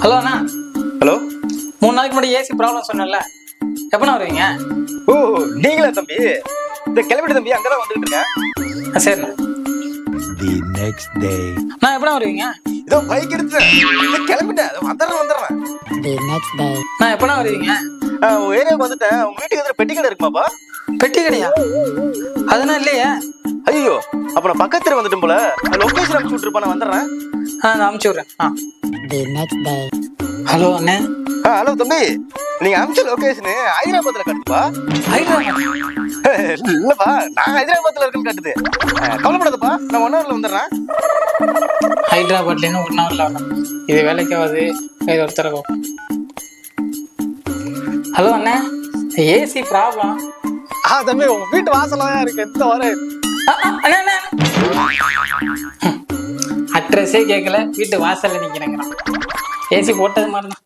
Hello அண்ணா. Hello. 3 நாளைக்கு முன்னாடி AC problem சொன்னேன்ல, எப்பண்ணா வருவீங்க? ஓ, நீங்களா தம்பி? இந்த கிளம்பிட்டு தம்பி, அங்கதான் வந்துட்டு இருக்கேன். சரிண்ணா. The next day. நான் எப்பண்ணா வருவீங்க? இதோ பைக் எடுத்துட்டேன், கிளம்பிட்டேன், வந்துடுறேன். The next day. நான் எப்பண்ணா வருவீங்க? உங்க ஏரியாவுக்கு வந்துட்டேன். உங்க வீட்டுக்கு எதிர பெட்டி கடை இருக்குமாப்பா? பெட்டி கடையா? அதெல்லாம் இல்லையே. ஐயோ, அப்ப நான் பக்கத்துல வந்துட்டும் போல. லொகேஷன் அனுப்பிச்சு விட்டுருப்பா, நான் வந்துடுறேன். நான் அனுப்பிச்சி விட்றேன். The next day. ஹலோ அண்ணே. ஹலோ தம்பி, நீங்க அனுப்பிச்ச லொகேஷன் ஹைதராபாத்ல காட்டுப்பா. ஹைதராபாத்? இல்லப்பா, நான் ஹைதராபாத்ல இருக்கேன்னு காட்டுது. கவலைப்படாதப்பா, நான் 1 ஹவர்ல வந்துடுறேன். ஹைதராபாத்லேருந்து 1 ஹவரில் வரணும். இது வேலைக்காவது இது ஒருத்தர. ஹலோ அண்ணே, ஏசி ப்ராப்ளம். தம்பி, உங்க வீட்டு வாசல்ல தான் இருக்கு. எந்த வர அண்ணே, அட்ரஸே கேட்கல, வீட்டு வாசல்ல நிக்கிறேங்கிறான். ஏசி போட்டது மாதிரி தான்.